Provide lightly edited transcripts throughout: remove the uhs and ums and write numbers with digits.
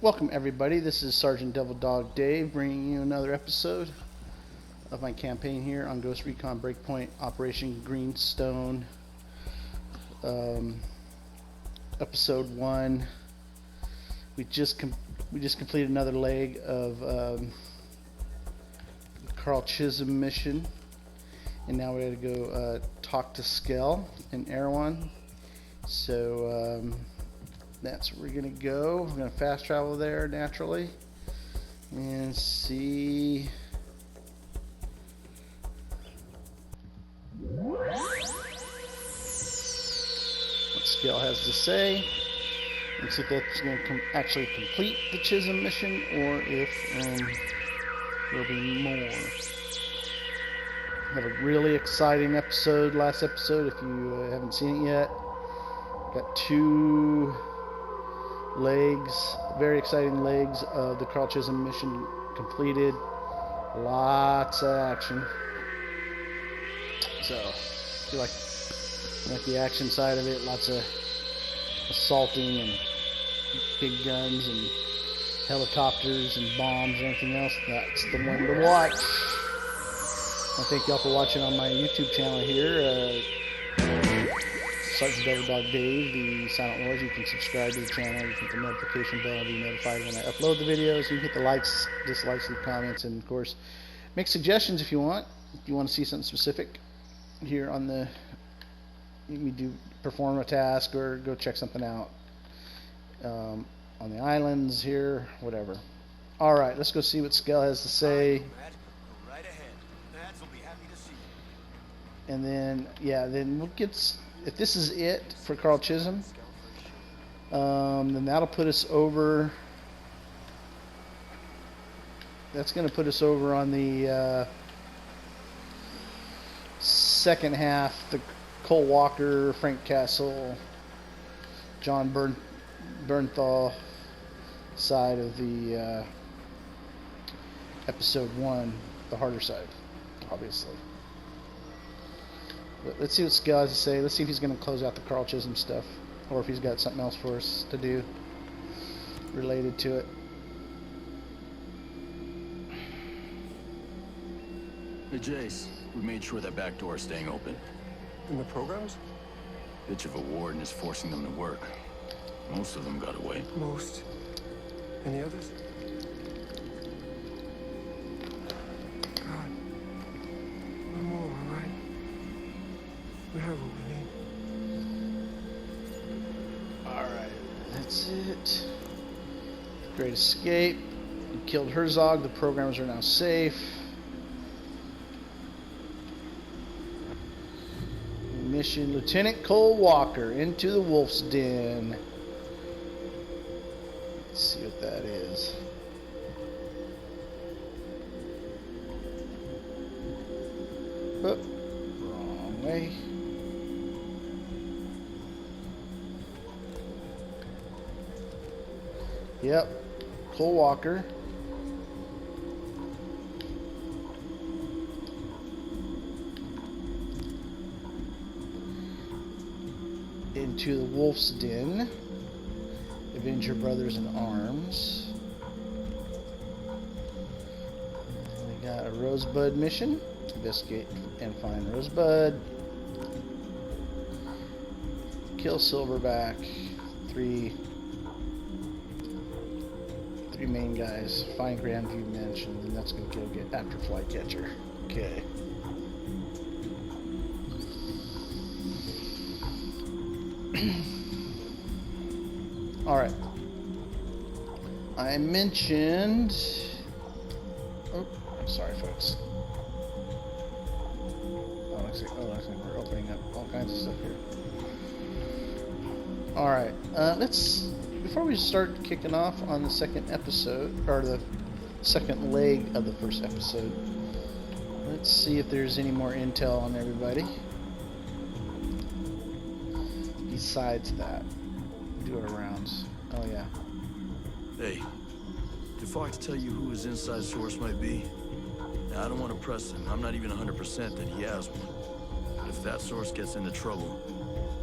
Welcome everybody. This is Sergeant Devil Dog Dave bringing you another episode of my campaign here on Ghost Recon Breakpoint Operation Greenstone. Episode 1. We just completed another leg of the Chisum mission, and now we got to go talk to Skell in Erewhon. So that's where we're gonna go. We're gonna fast travel there naturally and see what Skell has to say. Let's see if that's gonna actually complete the Chisum mission or if there'll be more. Had a really exciting episode last episode. If you haven't seen it yet, got 2 legs, very exciting legs of the Chisum mission completed. Lots of action. So, if you like the action side of it, lots of assaulting and big guns and helicopters and bombs and everything else, that's the one to watch. I thank y'all for watching on my YouTube channel here. Sergeant Devil Dog Dave, the Silent Wars. You can subscribe to the channel. You can hit the notification bell to be notified when I upload the videos. You can hit the likes, dislikes, leave comments, and of course, make suggestions if you want. If you want to see something specific here on the, you do perform a task or go check something out on the islands here, whatever. All right, let's go see what Skell has to say. Right ahead. Dads will be happy to see you. And then, yeah, then we'll get. If this is it for Chisum, then that'll put us over. That's going to put us over on the second half, the Cole Walker, Frank Castle, John Bernthal side of the episode 1, the harder side, obviously. But let's see what Skell has to say. Let's see if he's going to close out the Chisum stuff, or if he's got something else for us to do related to it. Hey Jace, we made sure that back door is staying open. In the programs? Bitch of a warden is forcing them to work. Most of them got away. Most. And the others? God. No more, all right? We have what we need. Alright, that's it. Great escape. We killed Herzog. The programmers are now safe. Mission Lieutenant Cole Walker into the Wolf's Den. Let's see what that is. Oh, wrong way. Yep, Cole Walker. Into the Wolf's Den. Avenge your brothers in arms. We got a Rosebud mission. Investigate and find Rosebud. Kill Silverback. Three main guys. Find Grandview Mansion, and that's gonna go get after Flycatcher. Okay. Alright. I mentioned. Oh, I'm sorry, folks. Oh, looks like we're opening up all kinds of stuff here. Alright. Before we start kicking off on the second episode, or the second leg of the first episode, let's see if there's any more intel on everybody. Besides that, do our rounds. Oh yeah. Hey, too far to tell you who his inside source might be? Now, I don't want to press him. I'm not even 100% that he has one. But if that source gets into trouble,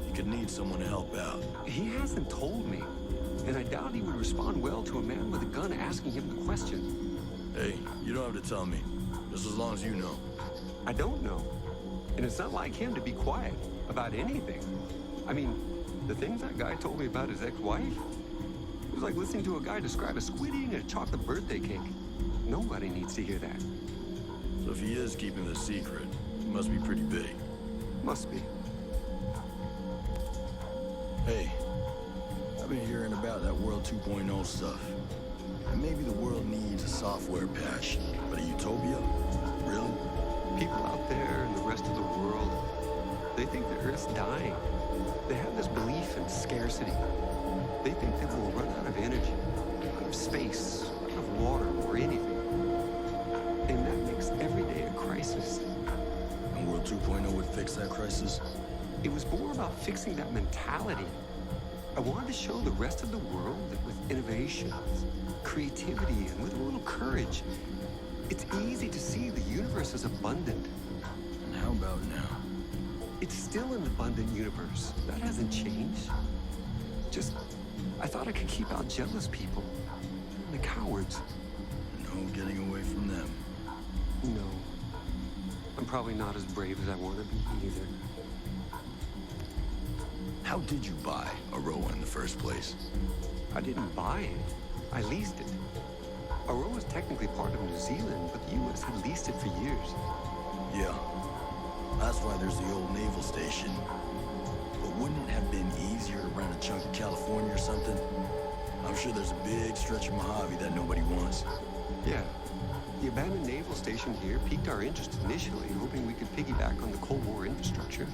you could need someone to help out. He hasn't told me, and I doubt he would respond well to a man with a gun asking him the question. Hey, you don't have to tell me. Just as long as you know. I don't know. And it's not like him to be quiet about anything. I mean, the things that guy told me about his ex-wife, it was like listening to a guy describe a squid eating a chocolate birthday cake. Nobody needs to hear that. So if he is keeping the secret, it must be pretty big. Must be. Hey, I've been hearing about that World 2.0 stuff. And maybe the world needs a software patch, but a utopia? Really? People out there in the rest of the world, they think the Earth's dying. They have this belief in scarcity. They think that we'll run out of energy, out of space, out of water, or anything. And that makes every day a crisis. And World 2.0 would fix that crisis? It was more about fixing that mentality. I wanted to show the rest of the world that with innovation, creativity, and with a little courage, it's easy to see the universe is abundant. And how about now? It's still an abundant universe. That hasn't changed. Just, I thought I could keep out jealous people. And the cowards. No getting away from them. No. I'm probably not as brave as I want to be either. How did you buy Aroa in the first place? I didn't buy it. I leased it. Aroa is technically part of New Zealand, but the U.S. had leased it for years. Yeah. That's why there's the old naval station. But wouldn't it have been easier to rent a chunk of California or something? I'm sure there's a big stretch of Mojave that nobody wants. Yeah. The abandoned naval station here piqued our interest initially, hoping we could piggyback on the Cold War infrastructure.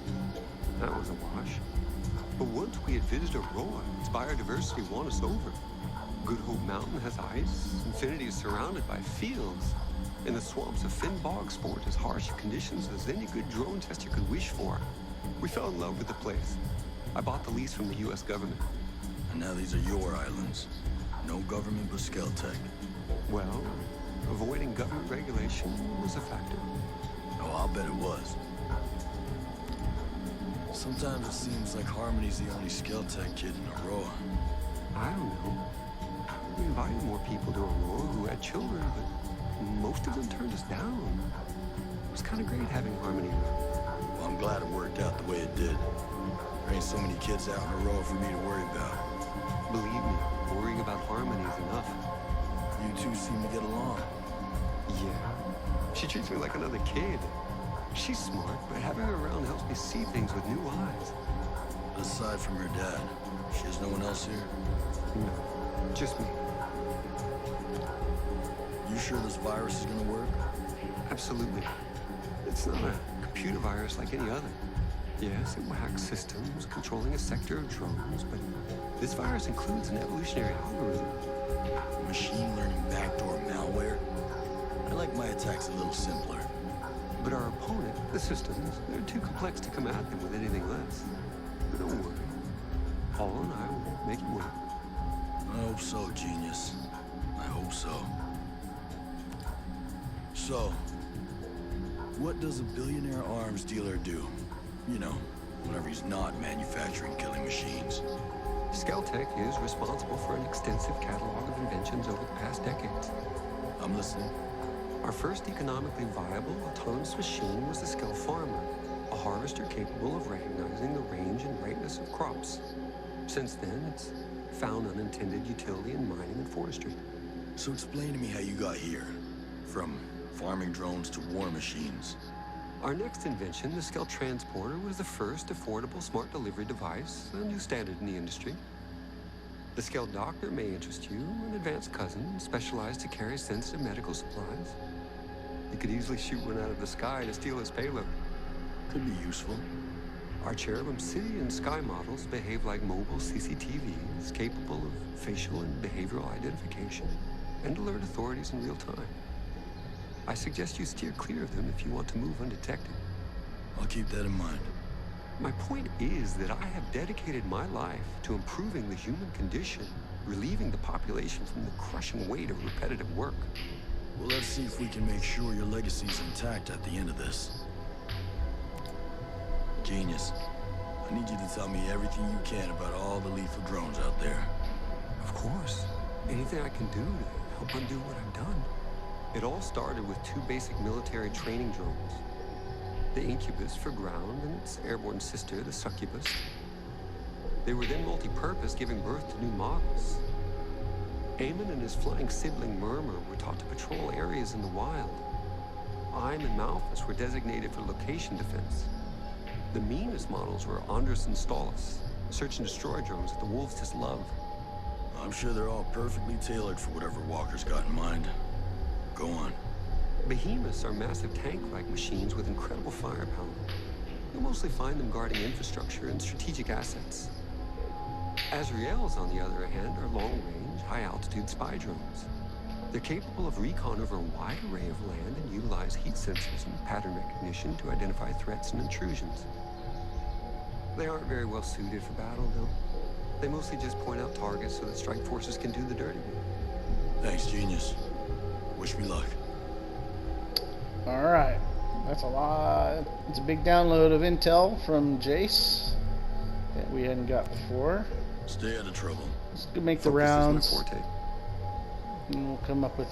That was a wash. But once we had visited Aroa, its biodiversity won us over. Good Hope Mountain has ice, Infinity is surrounded by fields, and the swamps of Finn Bog sport as harsh conditions as any good drone tester could wish for. We fell in love with the place. I bought the lease from the U.S. government. And now these are your islands. No government but Skell Tech. Well, avoiding government regulation was a factor. Oh, I'll bet it was. Sometimes it seems like Harmony's the only Skell Tech kid in Aroa. I don't know. We invited more people to Aroa who had children, but most of them turned us down. It was kind of great having Harmony around. Well, I'm glad it worked out the way it did. There ain't so many kids out in Aroa for me to worry about. Believe me, worrying about Harmony is enough. You two seem to get along. Yeah. She treats me like another kid. She's smart, but having her around helps me see things with new eyes. Aside from her dad, she has no one else here? No, just me. You sure this virus is gonna work? Absolutely. It's not a computer virus like any other. Yes, it will hack systems, controlling a sector of drones, but this virus includes an evolutionary algorithm. Machine learning backdoor malware? I like my attacks a little simpler. But our opponent, the systems, they're too complex to come at them with anything less. But don't worry. Paul and I will make it work. I hope so, genius. I hope so. So, what does a billionaire arms dealer do? You know, whenever he's not manufacturing killing machines. Skell Tech is responsible for an extensive catalog of inventions over the past decades. I'm listening. Our first economically viable autonomous machine was the Skell Farmer, a harvester capable of recognizing the range and ripeness of crops. Since then, it's found unintended utility in mining and forestry. So explain to me how you got here. From farming drones to war machines. Our next invention, the Skell Transporter, was the first affordable smart delivery device, a new standard in the industry. The Skell Doctor may interest you, an advanced cousin specialized to carry sensitive medical supplies. You could easily shoot one out of the sky to steal his payload. Could be useful. Our Cherubim City and Sky models behave like mobile CCTVs, capable of facial and behavioral identification, and alert authorities in real time. I suggest you steer clear of them if you want to move undetected. I'll keep that in mind. My point is that I have dedicated my life to improving the human condition, relieving the population from the crushing weight of repetitive work. Well, let's see if we can make sure your legacy's intact at the end of this. Genius. I need you to tell me everything you can about all the lethal drones out there. Of course. Anything I can do to help undo what I've done. It all started with 2 basic military training drones. The Incubus for ground and its airborne sister, the Succubus. They were then multi-purpose, giving birth to new models. Eamon and his flying sibling Murmur were taught to patrol areas in the wild. I'm and Malthus were designated for location defense. The meanest models were Andres and Stalis, search and destroy drones that the wolves just love. I'm sure they're all perfectly tailored for whatever Walker's got in mind. Go on. Behemoths are massive tank-like machines with incredible firepower. You'll mostly find them guarding infrastructure and strategic assets. Azraels, on the other hand, are long-range, high-altitude spy drones. They're capable of recon over a wide array of land and utilize heat sensors and pattern recognition to identify threats and intrusions. They aren't very well suited for battle, though. They mostly just point out targets so that strike forces can do the dirty work. Thanks, genius. Wish me luck. Alright. That's a lot. It's a big download of intel from Jace that we hadn't got before. Stay out of trouble. Let's go make the Focus is my rounds. forte. And we'll come up with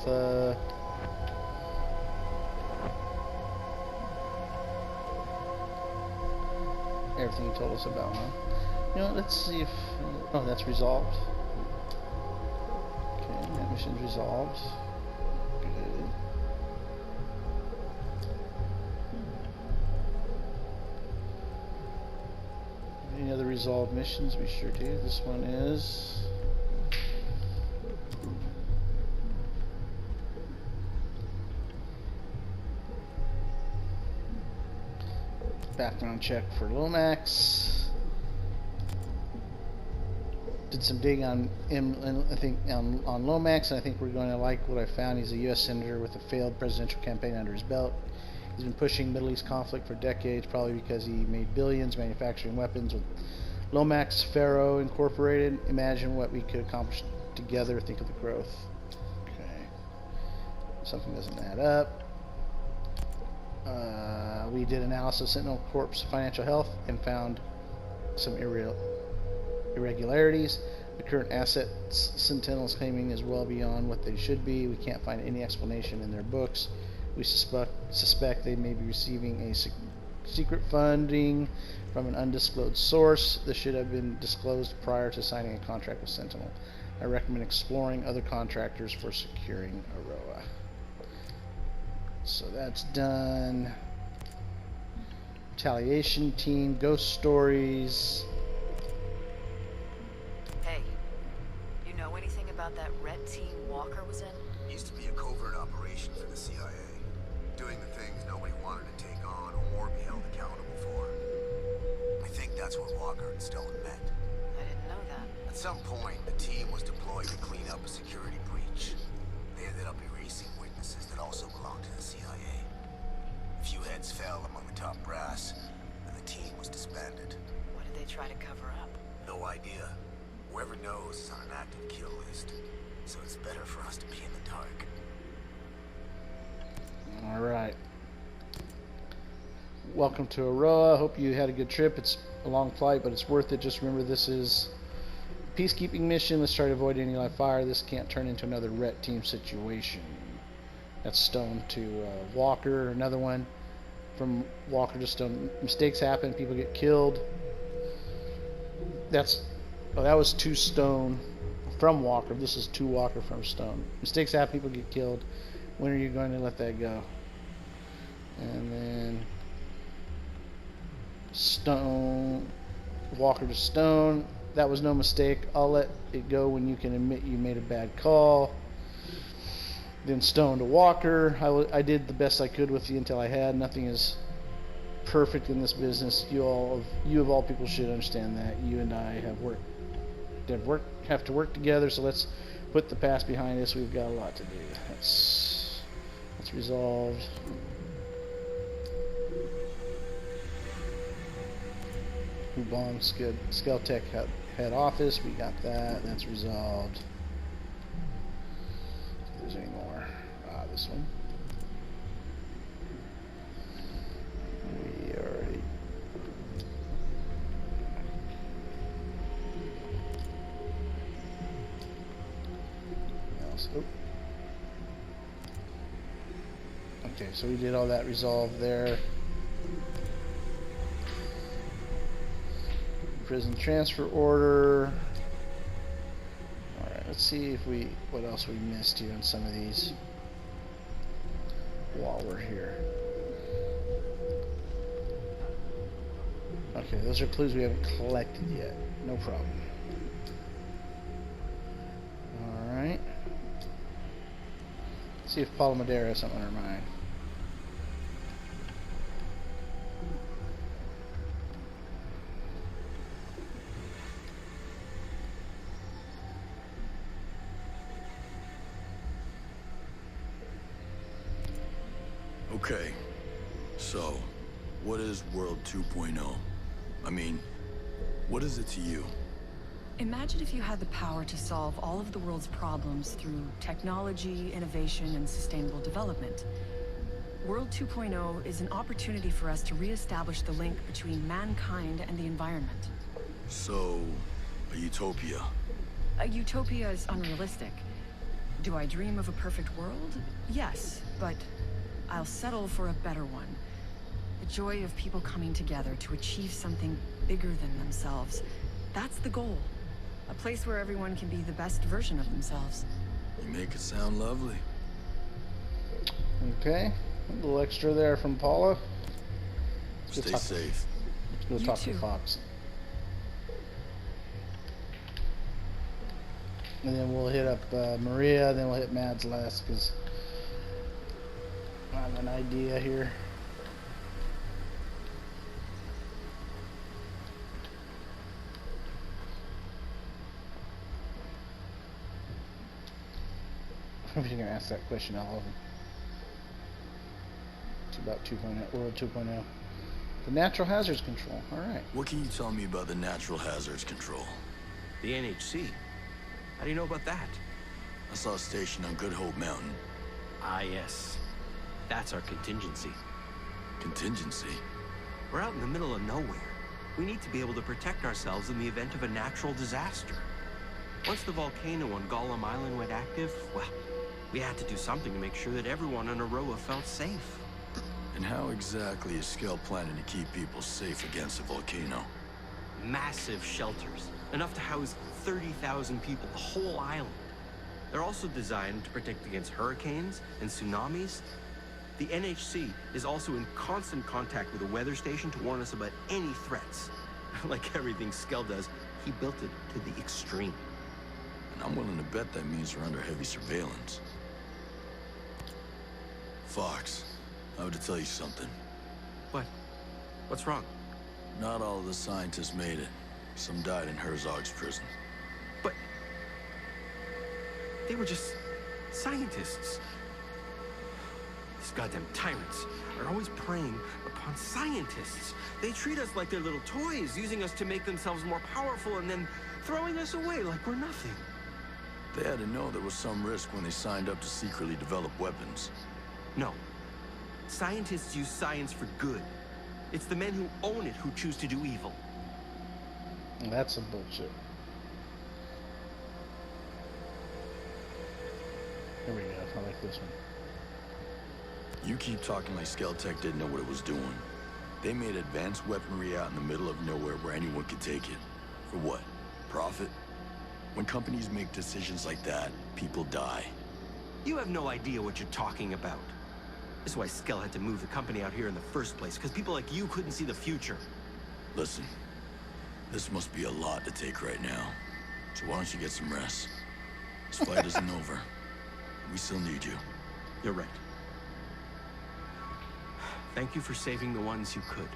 everything he told us about, huh? You know, let's see if... oh, that's resolved. Okay, that mission's resolved. Good. Any other resolved missions? We sure do. This one is... background check for Lomax. Did some digging on him, I think on Lomax, and I think we're going to like what I found. He's a U.S. senator with a failed presidential campaign under his belt. He's been pushing Middle East conflict for decades, probably because he made billions manufacturing weapons with Lomax Pharaoh Incorporated. Imagine what we could accomplish together. Think of the growth. Okay, something doesn't add up. We did analysis of Sentinel Corp's financial health and found some irregularities. The current assets Sentinel's claiming is well beyond what they should be. We can't find any explanation in their books. We suspect they may be receiving a secret funding from an undisclosed source. This should have been disclosed prior to signing a contract with Sentinel. I recommend exploring other contractors for securing Aroa. So that's done. Retaliation team, ghost stories. Hey, you know anything about that red team Walker was in? Used to be a covert operation for the CIA, doing the things nobody wanted to take on or be held accountable for. I think that's what Walker and Stone met. I didn't know that. At some point, the team was deployed to clean up a security breach. They ended up erasing witnesses that also belonged to the CIA. A few heads fell among the top brass, and the team was disbanded. What did they try to cover up? No idea. Whoever knows is on an active kill list, so it's better for us to be in the dark. Alright. Welcome to Aroa. Hope you had a good trip. It's a long flight, but it's worth it. Just remember, this is a peacekeeping mission. Let's try to avoid any live fire. This can't turn into another ret team situation. That's Stone to Walker. Another one from Walker to Stone. Mistakes happen. People get killed. That was to Stone from Walker. This is to Walker from Stone. Mistakes happen. People get killed. When are you going to let that go? And then Stone, Walker to Stone. That was no mistake. I'll let it go when you can admit you made a bad call. Then Stone to Walker. I did the best I could with the intel I had. Nothing is perfect in this business. You of all people should understand that. You and I have to work together. So let's put the past behind us. We've got a lot to do. That's resolved. We bombed Skell Tech head office. We got that. That's resolved. If there's any more. This one. We already. Oop. Okay, so we did all that resolve there. Prison transfer order. Alright, let's see if what else we missed here on some of these while we're here. Okay, those are clues we haven't collected yet. No problem. Alright. Let's see if Paula Madera has something on her mind. Okay, so what is World 2.0? I mean, what is it to you? Imagine if you had the power to solve all of the world's problems through technology, innovation, and sustainable development. World 2.0 is an opportunity for us to re-establish the link between mankind and the environment. So, a utopia. A utopia is unrealistic. Do I dream of a perfect world? Yes, but I'll settle for a better one. The joy of people coming together to achieve something bigger than themselves. That's the goal. A place where everyone can be the best version of themselves. You make it sound lovely. Okay, a little extra there from Paula. Stay safe. Let's go You talk too. to Fox. And then we'll hit up Maria, then we'll hit Mads last, because I have an idea here. I'm just going to ask that question all of them. It's about 2.0, World 2.0. The natural hazards control, alright. What can you tell me about the natural hazards control? The NHC? How do you know about that? I saw a station on Good Hope Mountain. Ah, yes. That's our contingency. Contingency? We're out in the middle of nowhere. We need to be able to protect ourselves in the event of a natural disaster. Once the volcano on Gollum Island went active, well, we had to do something to make sure that everyone on Aroa felt safe. And how exactly is Skell planning to keep people safe against a volcano? Massive shelters, enough to house 30,000 people, the whole island. They're also designed to protect against hurricanes and tsunamis. The NHC is also in constant contact with the weather station to warn us about any threats. Like everything Skell does, he built it to the extreme. And I'm willing to bet that means we're under heavy surveillance. Fox, I have to tell you something. What? What's wrong? Not all of the scientists made it. Some died in Herzog's prison. But they were just scientists. These goddamn tyrants are always preying upon scientists. They treat us like they're little toys, using us to make themselves more powerful and then throwing us away like we're nothing. They had to know there was some risk when they signed up to secretly develop weapons. No. Scientists use science for good. It's the men who own it who choose to do evil. That's some bullshit. Here we go, I like this one. You keep talking like Skell Tech didn't know what it was doing. They made advanced weaponry out in the middle of nowhere where anyone could take it. For what? Profit? When companies make decisions like that, people die. You have no idea what you're talking about. This is why Skell had to move the company out here in the first place, because people like you couldn't see the future. Listen, this must be a lot to take right now. So why don't you get some rest? This fight isn't over. We still need you. You're right. Thank you for saving the ones you could.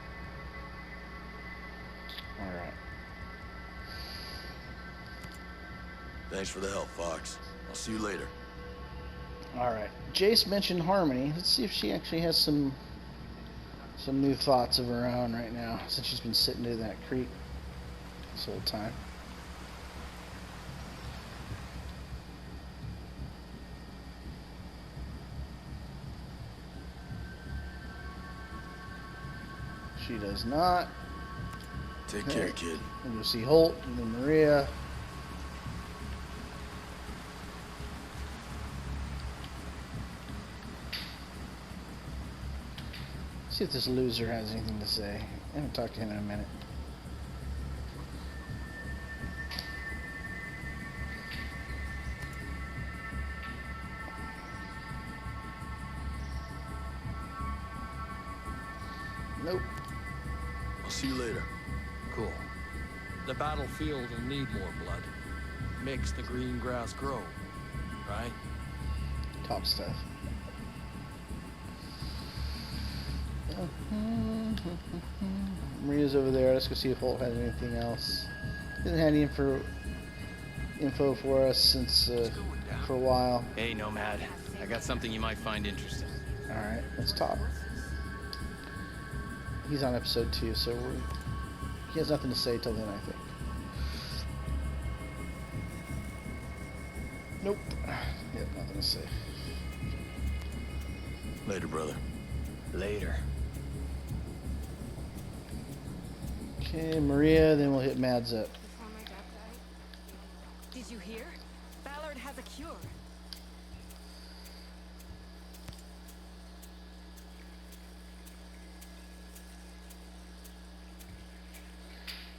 Alright. Thanks for the help, Fox. I'll see you later. Alright. Jace mentioned Harmony. Let's see if she actually has some new thoughts of her own right now, since she's been sitting in that creek this whole time. She does not. Take care, kid. And you'll see Holt and then Maria. See if this loser has anything to say. I'm gonna talk to him in a minute. Nope. I'll see you later. Cool. The battlefield will need more blood. Makes the green grass grow, right? Top stuff. Maria's over there. Let's go see if Holt has anything else. Didn't have any info for us since for a while. Hey, Nomad. I got something you might find interesting. All right, let's talk. He's on episode 2, so he has nothing to say till then, I think. Nope. Yep, nothing to say. Later, brother. Later. Okay, Maria, then we'll hit Mads up. Before my dad died. Did you hear? Ballard has a cure.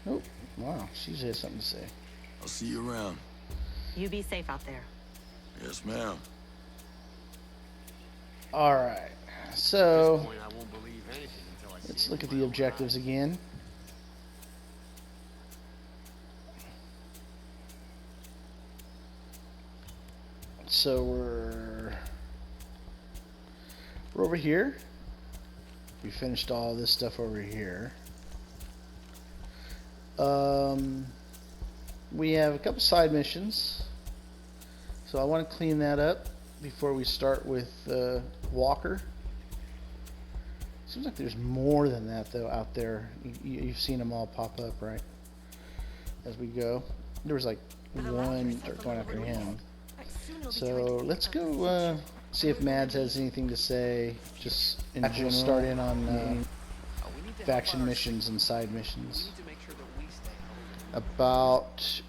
Oh, wow, she's had something to say. I'll see you around. You be safe out there. Yes, ma'am. All right, so let's look at the objectives again. So we're over here. We finished all this stuff over here. We have a couple side missions, so I want to clean that up before we start with Walker. Seems like there's more than that though out there. You've seen them all pop up, right? As we go, there was like one start going after him. So let's go see if Mads has anything to say. Just in general. We'll start in on faction missions and side missions. About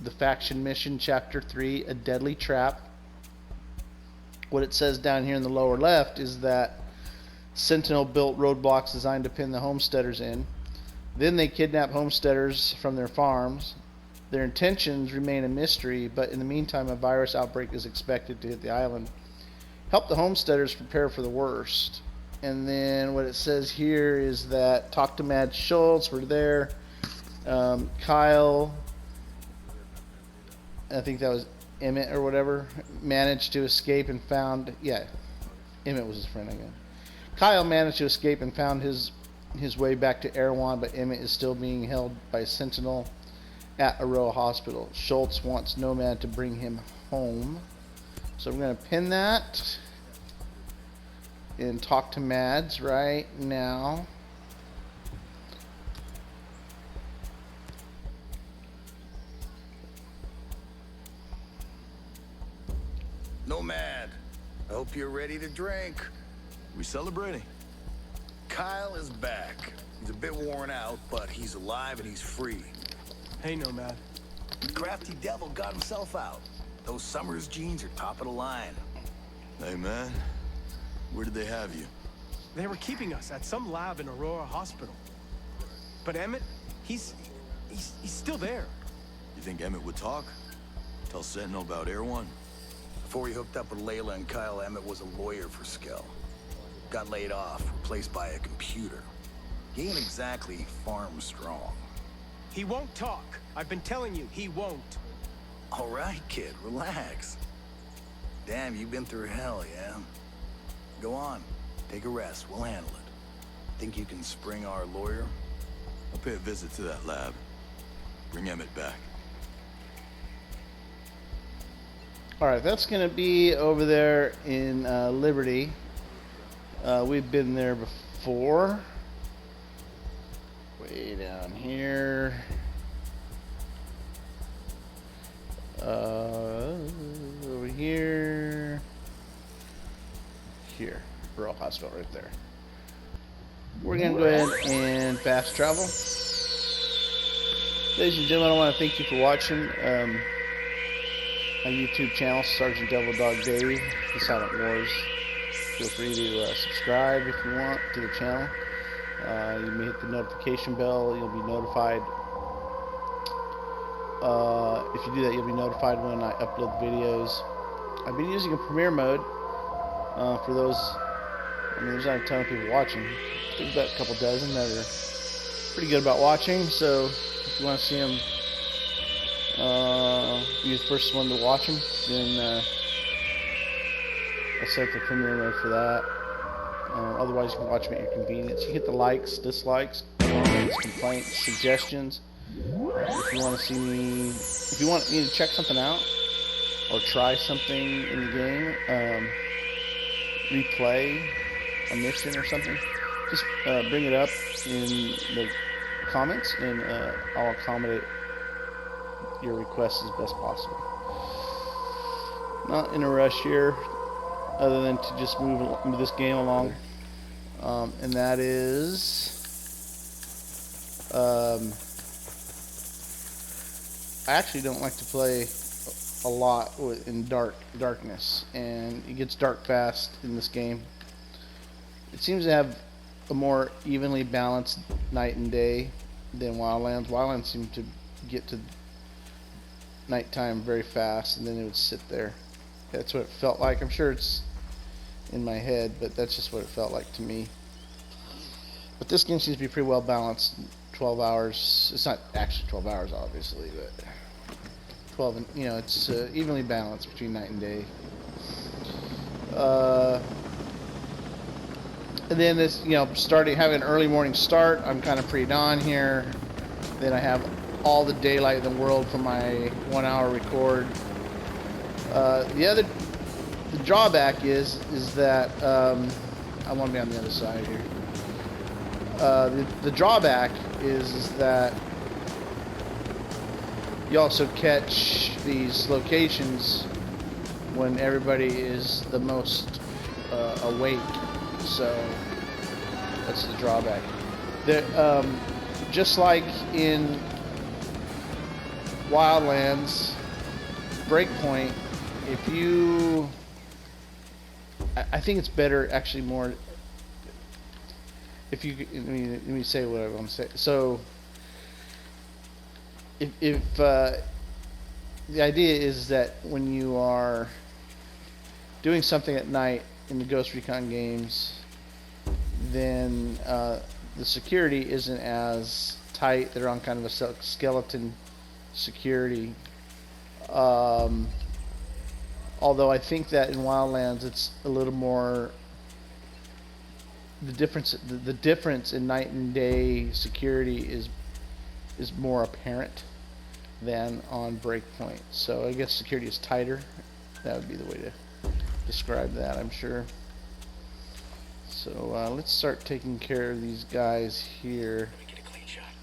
the faction mission, chapter 3, a deadly trap. What it says down here in the lower left is that Sentinel built roadblocks designed to pin the homesteaders in. Then they kidnap homesteaders from their farms. Their intentions remain a mystery, but in the meantime a virus outbreak is expected to hit the island. Help the homesteaders prepare for the worst. And then what it says here is that talk to Mad Schulz, we're there. Kyle, I think that was Emmett or whatever, managed to escape and found, yeah, Emmett was his friend again. Kyle managed to escape and found his way back to Erewhon, but Emmett is still being held by Sentinel at Aroa Hospital. Schulz wants Nomad to bring him home. So I'm going to pin that and talk to Mads right now. Nomad, I hope you're ready to drink. We celebrating? Kyle is back. He's a bit worn out, but he's alive and he's free. Hey, Nomad. The crafty devil got himself out. Those Summers jeans are top of the line. Hey, man. Where did they have you? They were keeping us at some lab in Aurora Hospital. But Emmett, he's still there. You think Emmett would talk? Tell Sentinel about Erewhon? Before he hooked up with Layla and Kyle, Emmett was a lawyer for Skell. Got laid off, replaced by a computer. He ain't exactly farm strong. He won't talk. I've been telling you, he won't. All right, kid, relax. Damn, you've been through hell, yeah? Go on, take a rest, we'll handle it. Think you can spring our lawyer? I'll pay a visit to that lab. Bring Emmett back. Alright, that's going to be over there in Liberty. We've been there before. Way down here. Over here. Here. Rural Hospital right there. We're going to go ahead and fast travel. Ladies and gentlemen, I want to thank you for watching. My YouTube channel, Sergeant Devil Dog Dave, The Silent Wars. feel free to subscribe if you want to the channel. You may hit the notification bell. You'll be notified. If you do that, you'll be notified when I upload the videos. I've been using a premiere mode for those. I mean, there's not a ton of people watching. There's about a couple dozen that are pretty good about watching. So if you want to see them, be the first one to watch them, then I set the premiere mode for that. Otherwise, you can watch them at your convenience. You hit the likes, dislikes, comments, complaints, suggestions. If you want to see me, if you want me to check something out or try something in the game, replay a mission or something, just bring it up in the comments, and I'll accommodate your requests as best possible. Not in a rush here, other than to just move this game along, and that is I actually don't like to play a lot in darkness, and it gets dark fast in this game. It seems to have a more evenly balanced night and day than Wildlands. Wildlands seemed to get to nighttime very fast, and then it would sit there. That's what it felt like. I'm sure it's in my head, but that's just what it felt like to me. But this game seems to be pretty well balanced. 12 hours. It's not actually 12 hours, obviously, but 12. And, you know, it's evenly balanced between night and day. And then this, you know, having an early morning start. I'm kind of pre-dawn here. Then I have all the daylight in the world for my 1 hour record. The drawback is that I want to be on the other side here. The drawback is that you also catch these locations when everybody is the most awake. So that's the drawback. Just like in Wildlands, Breakpoint, if you, I think it's better, actually more, if you, let me say what I want to say. So if the idea is that when you are doing something at night in the Ghost Recon games, then the security isn't as tight. They're on kind of a skeleton security. Although I think that in Wildlands it's a little more, the difference in night and day security is more apparent than on Breakpoint. So I guess security is tighter. That would be the way to describe that, I'm sure. So let's start taking care of these guys here. Let me get a clean shot.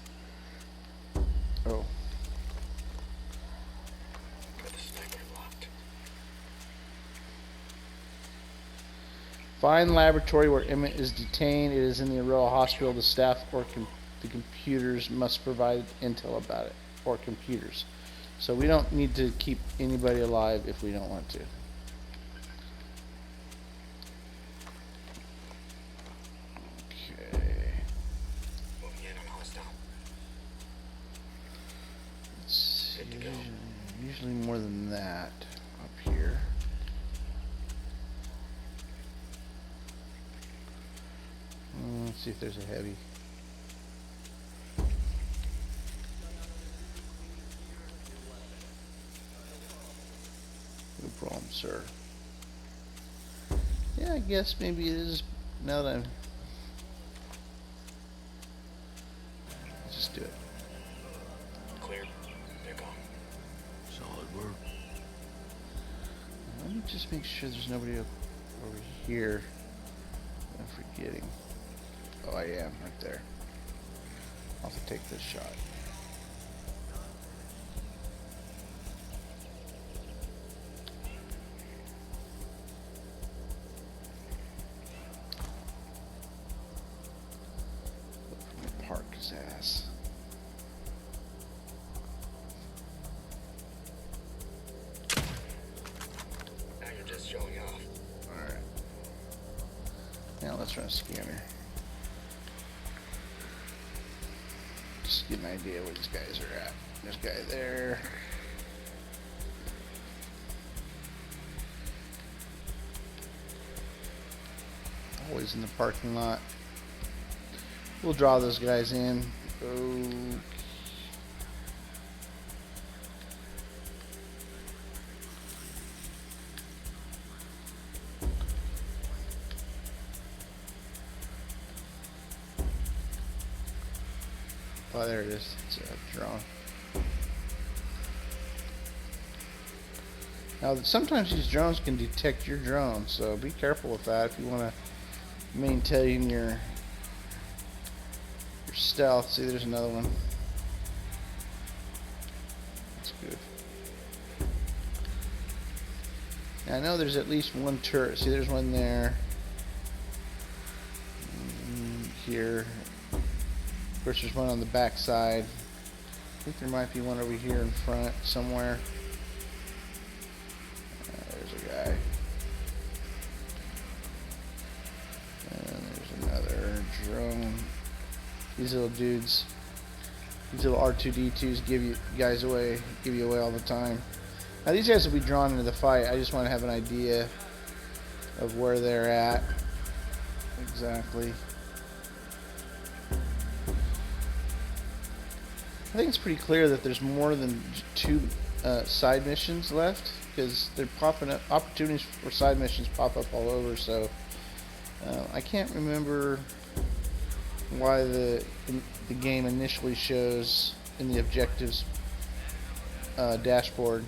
Oh. Got the sniper locked. Find the laboratory where Emmett is detained. It is in the Aurora Hospital. The staff or the computers must provide intel about it. Or computers. So we don't need to keep anybody alive if we don't want to. Okay. Moving in on hostile. Let's see. Usually more than that up here. Let's see if there's a heavy. No problem, sir. Yeah, I guess maybe it is now that I'm. Let's just do it. Cleared. They're gone. Solid work. Let me just make sure there's nobody over here. I'm forgetting. Oh, I am right there. I'll have to take this shot. Park his ass. Now you're just showing off. Alright. let's run a scanner. Just get an idea where these guys are at. There's a guy there. Always in the parking lot. We'll draw those guys in. Oh. Oh, there it is. It's a drone. Now, sometimes these drones can detect your drone, so be careful with that if you want to maintain your stealth. See, there's another one. That's good. Now, I know there's at least one turret. See, there's one there. Here. Of course, there's one on the back side. I think there might be one over here in front somewhere. There's a guy. And there's another drone. These little dudes, these little R2-D2s give you away all the time. Now these guys will be drawn into the fight. I just want to have an idea of where they're at exactly. I think it's pretty clear that there's more than 2 side missions left, because they're popping up. Opportunities for side missions pop up all over. So I can't remember why the game initially shows in the objectives dashboard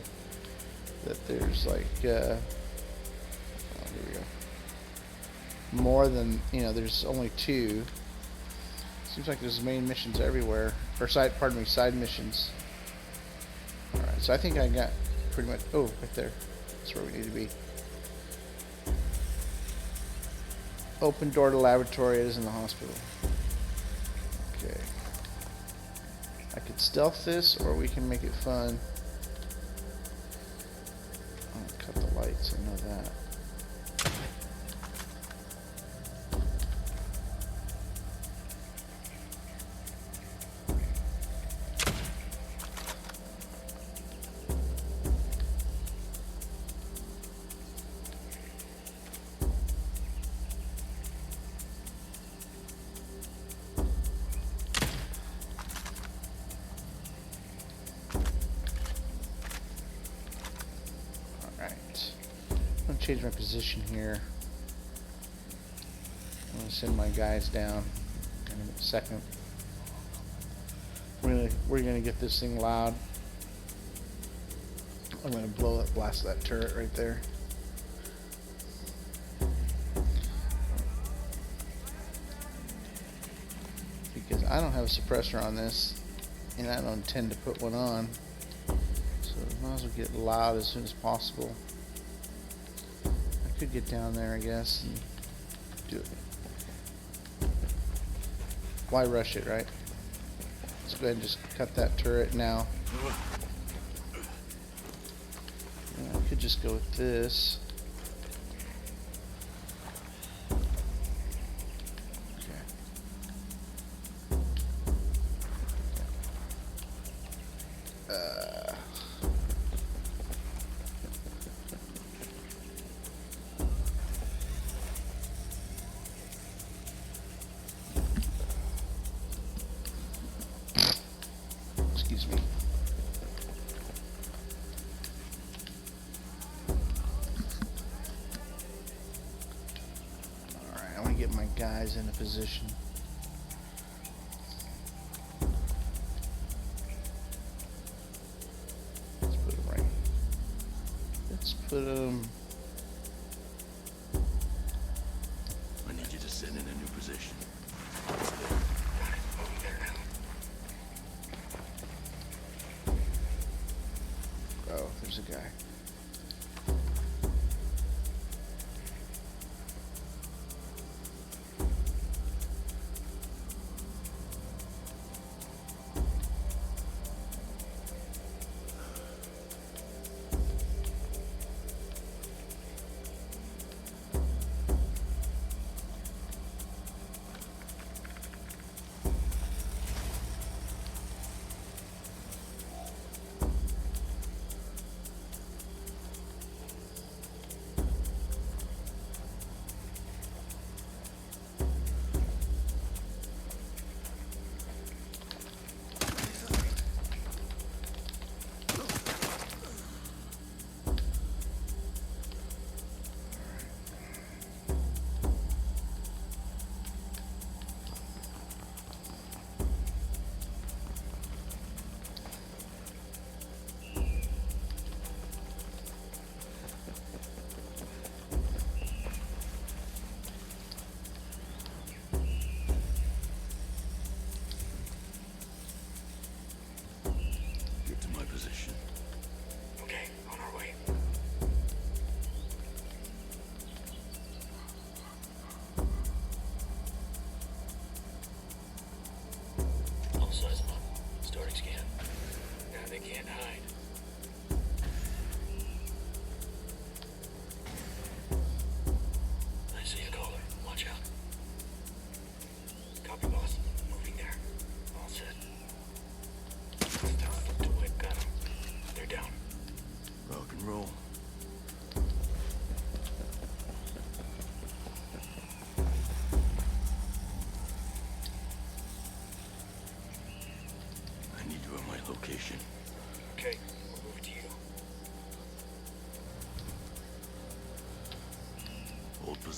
that there's like here we go, more than, there's only 2. Seems like there's main missions everywhere, or side missions. Alright, so I think I got pretty much, oh, right there, that's where we need to be. Open door to laboratory. It is in the hospital. Okay. I could stealth this, or we can make it fun. I'm gonna cut the lights, I know that. Change my position here. I'm going to send my guys down in a second. We're going to get this thing loud. I'm going to blast that turret right there. Because I don't have a suppressor on this, and I don't intend to put one on. So I might as well get loud as soon as possible. Could get down there, I guess, and do it. Why rush it, right? Let's go ahead and just cut that turret now. And I could just go with this. Get my guys in a position. Let's put them right. Let's put them. I need you to sit in a new position. Oh, there's a guy.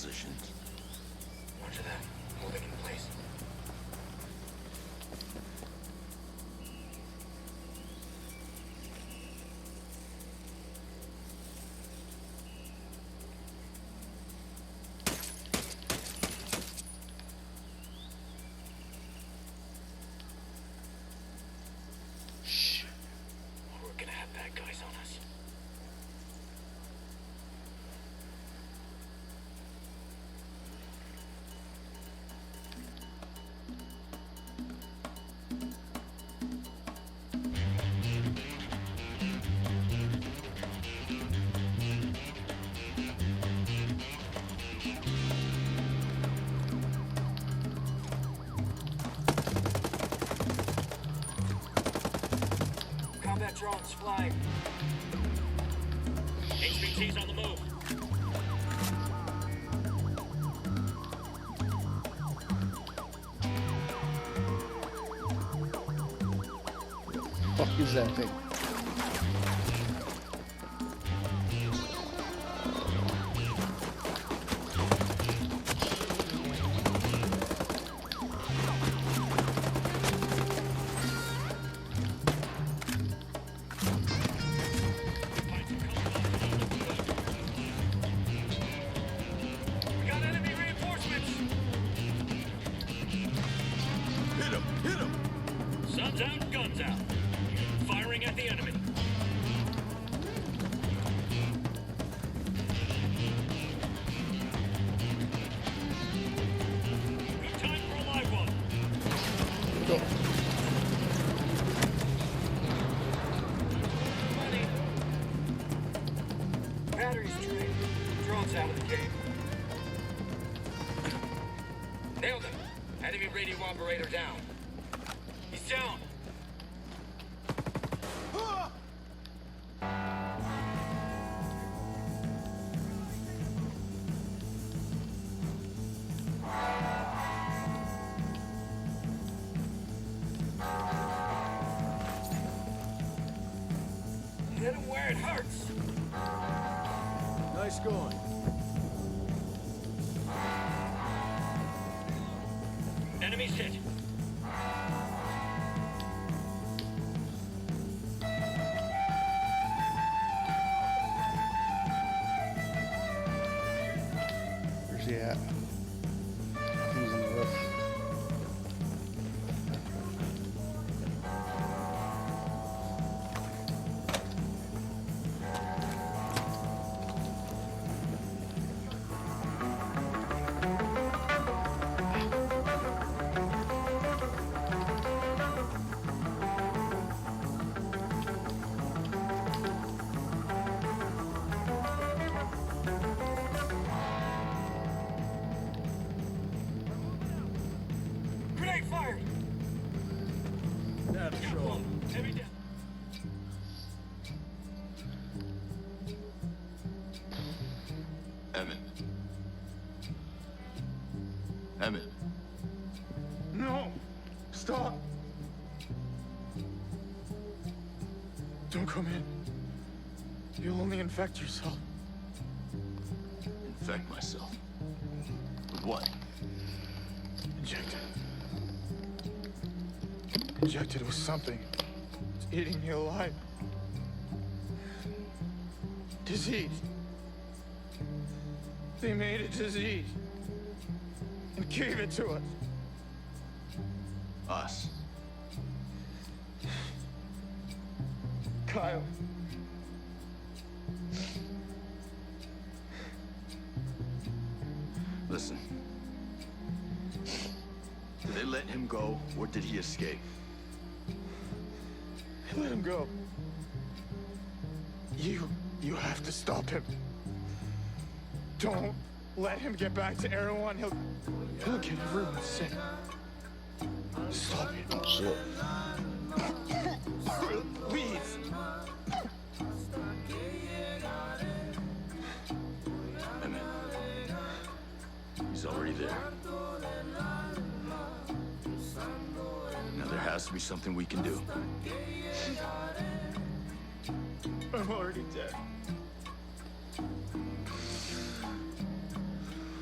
positions. Roger that. Moving in place. Shh. We're gonna have bad guys on us. Combat drones flying. HVT's on the move. Fuck is that thing? We got enemy reinforcements. Hit him! Hit him! Sun's out, guns out. Firing at the enemy. Good time for a live one. Go. Money. Batteries drained. Drones out of the game. Nailed him. Enemy radio operator down. He's down. Hit him where it hurts. Nice going. Enemy's hit. Where's he at? He's on the roof. Grenade fired. That's Got so. one. Enemy down. Emmett. Emmett. No! Stop! Don't come in. You'll only infect yourself. Infect myself. With what? Injected. Injected with something. It's eating me alive. Disease. They made a disease. And gave it to us. Us. Kyle. Listen. Did they let him go, or did he escape? Let him go. You have to stop him. Don't let him get back to Erewhon. He'll get everyone sick. Stop it. Oh shit. Please. Emmett. He's already there. Now there has to be something we can do. I'm already dead.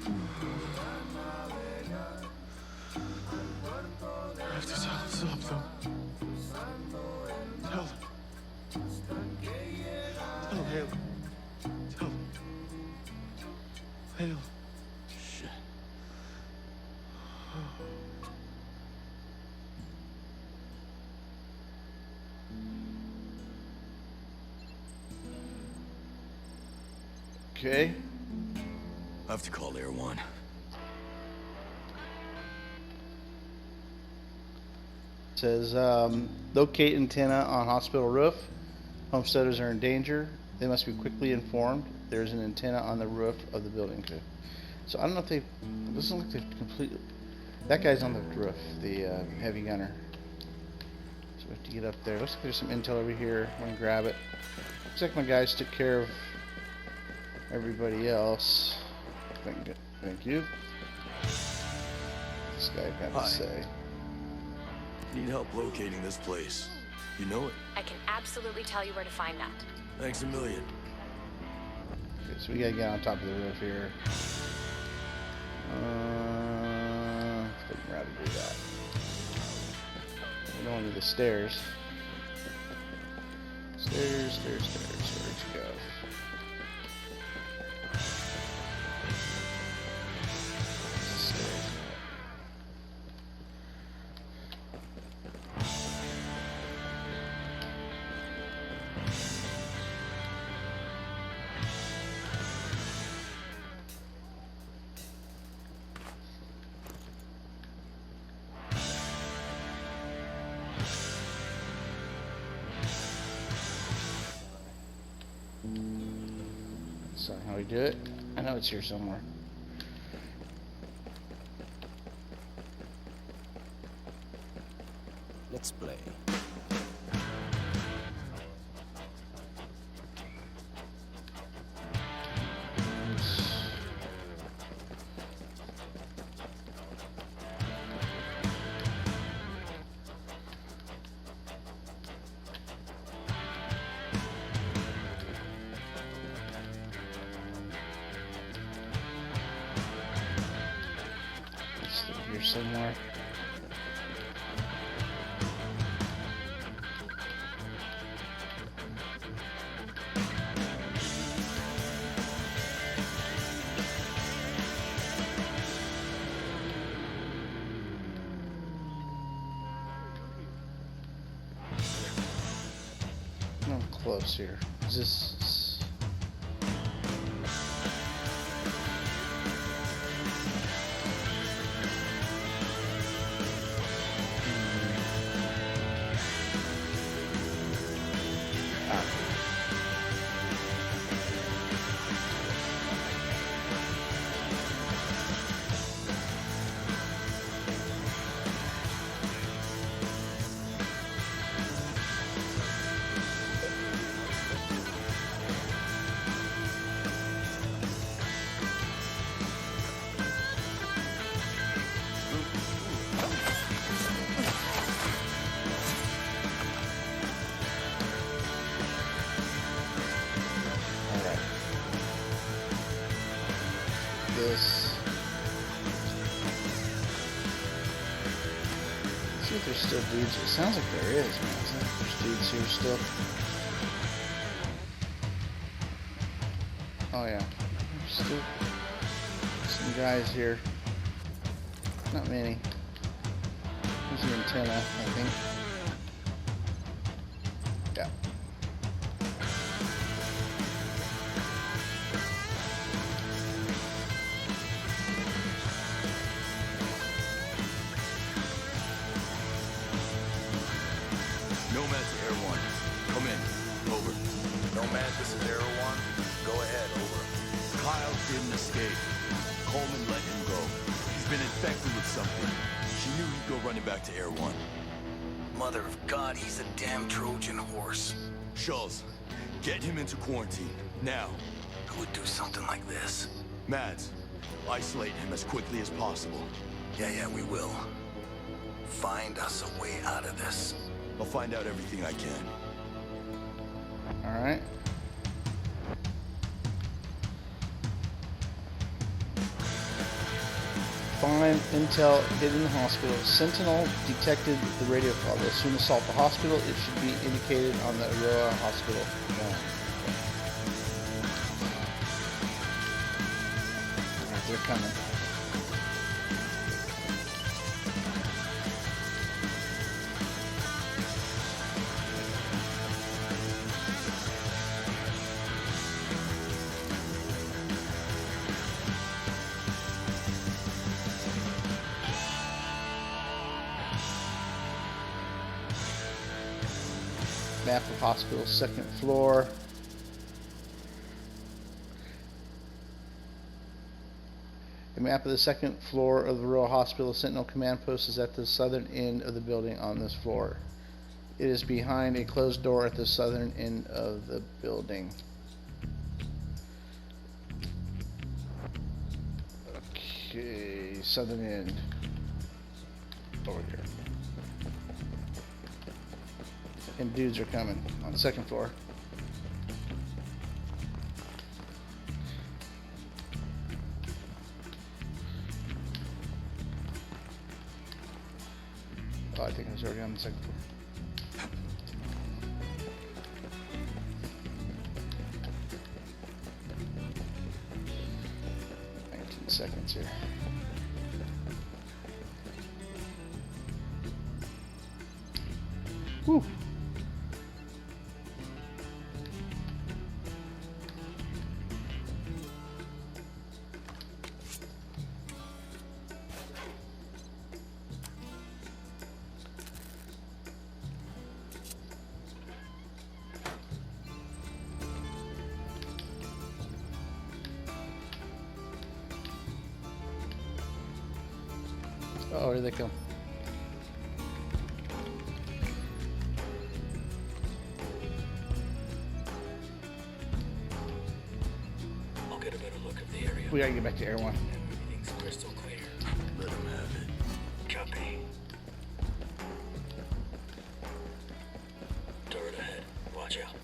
I have to tell him something. Tell him. Tell him. Tell him. Hale. Shit. Okay. I have to call Air One. Says, locate antenna on hospital roof. Homesteaders are in danger. They must be quickly informed. There's an antenna on the roof of the building. Okay. So I don't know if they, it doesn't look like they've completely, that guy's on the roof, the heavy gunner. So we have to get up there. Looks like there's some intel over here. I'm gonna grab it. Looks like my guys took care of everybody else. Thank you. This guy got Hi. to say. Need help locating this place. You know it? I can absolutely tell you where to find that. Thanks a million. Okay, so we gotta get on top of the roof here. Figure out how to do that. We don't want to do the stairs. Stairs. Where'd you go? Stairs. That's not how we do it. I know it's here somewhere. Let's play. It's here somewhere. I'm close here. Is this? Ah. Alright. This. See if there's still dudes. It sounds like there is, man. It sounds like there's dudes here still. Oh yeah. There's still some guys here. Not many. There's the antenna, I think. Yeah. Nomad to Air One. Come in. Over. Nomad, this is Arrow 1. Go ahead, over. Kyle didn't escape. Coleman let him go. He's been infected with something. She knew he'd go running back to Air One. Mother of God, he's a damn Trojan horse. Schulz, get him into quarantine. Now. Who would do something like this? Mads, isolate him as quickly as possible. Yeah, we will. Find us a way out of this. I'll find out everything I can. Alright. find intel hidden in the hospital. Sentinel detected the radio call. They'll soon assault the hospital. It should be indicated on the Aurora Hospital phone. Alright, they're coming. Map of hospital, second floor. A map of the second floor of the Rural Hospital. Sentinel command post is at the southern end of the building on this floor. It is behind a closed door at the southern end of the building. Okay, southern end. Over here. And dudes are coming on the second floor. Oh, I think I was already on the second floor. 19 seconds here. Whew. Oh, here they come. I'll get a better look of the area. We gotta get back to Air One. Everything's crystal clear. Let him have it. Copy. Turret ahead. Watch out.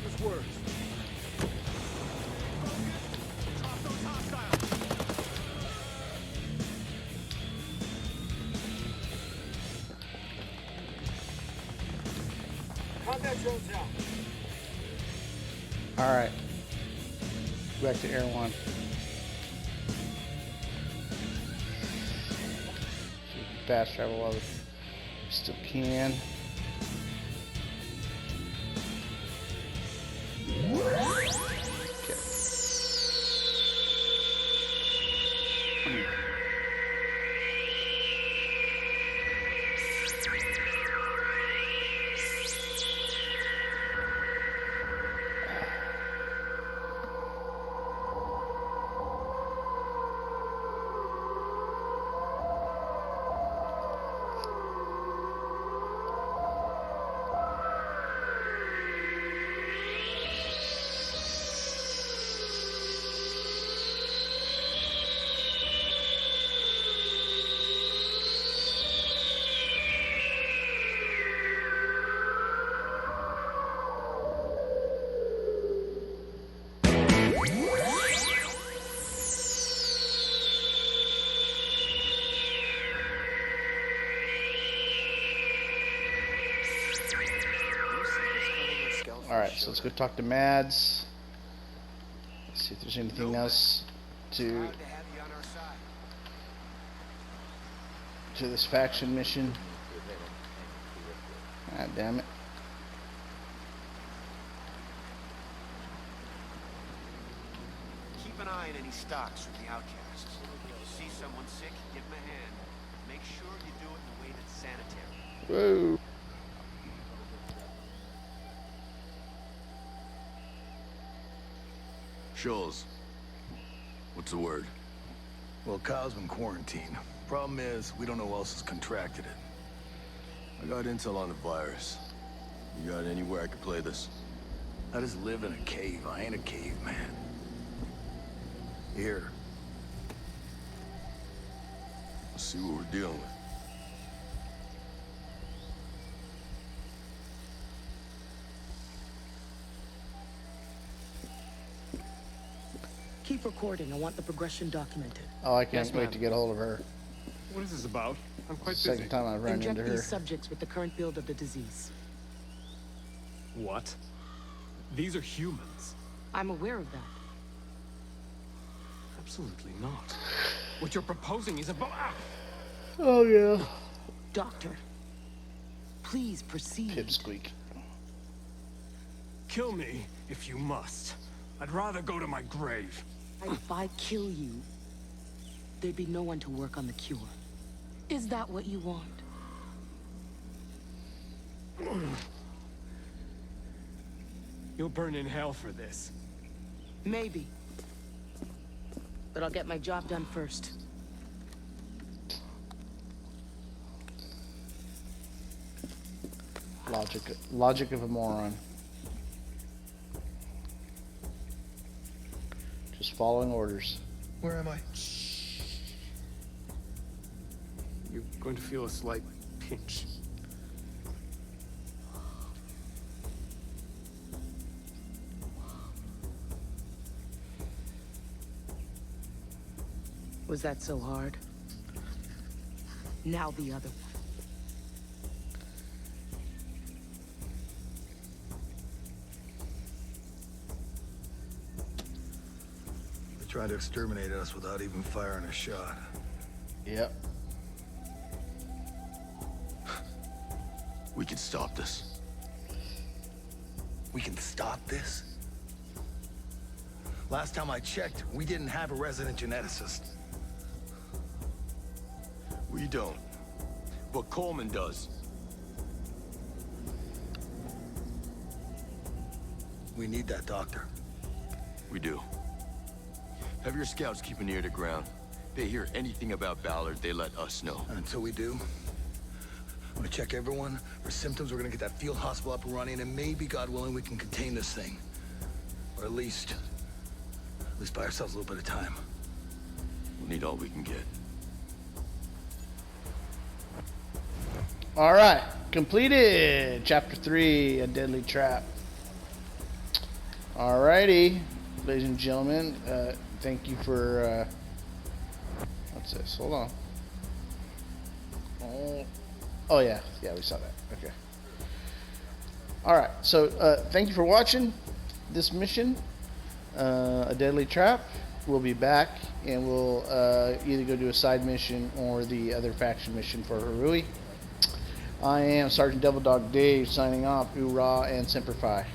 Marcus words. Drop those hostiles. Combat drones out. Alright. Back to Air 1. Fast travel while we still can. Alright, so let's go talk to Mads. Let's see if there's anything else to this faction mission. God damn it. Keep an eye on any stocks from the outcasts. If you see someone sick, give them a hand. Make sure you do it in a way that's sanitary. Whoa. Schulz, what's the word? Well, Kyle's been quarantined. Problem is, we don't know who else has contracted it. I got intel on the virus. You got anywhere I could play this? I just live in a cave. I ain't a caveman. Here. Let's see what we're dealing with. Keep recording. I want the progression documented. Oh, I can't wait to get a hold of her. What is this about? I'm quite busy. Second time I've run Inject into her. these subjects with the current build of the disease. What? These are humans. I'm aware of that. Absolutely not. What you're proposing is about... Oh, yeah. Doctor, please proceed. Pipsqueak. Kill me if you must. I'd rather go to my grave. If I kill you, there'd be no one to work on the cure. Is that what you want? You'll burn in hell for this. Maybe. But I'll get my job done first. Logic of a moron. Just following orders. Where am I? You're going to feel a slight pinch. Was that so hard? Now the other one. They tried to exterminate us without even firing a shot. Yep. We can stop this. We can stop this? Last time I checked, we didn't have a resident geneticist. We don't. But Coleman does. We need that doctor. We do. Have your scouts keep an ear to ground. They hear anything about Ballard, they let us know. And until we do, I'm gonna check everyone for symptoms. We're gonna get that field hospital up and running, and maybe, God willing, we can contain this thing. Or at least buy ourselves a little bit of time. We'll need all we can get. Alright, completed. Chapter 3, A Deadly Trap. Alrighty, ladies and gentlemen, thank you for, what's this? Hold on. Oh yeah, we saw that. Okay. Alright, so thank you for watching this mission, A Deadly Trap. We'll be back, and we'll either go do a side mission or the other faction mission for Harui. I am Sergeant Devil Dog Dave, signing off. Hoorah and Semper Fi.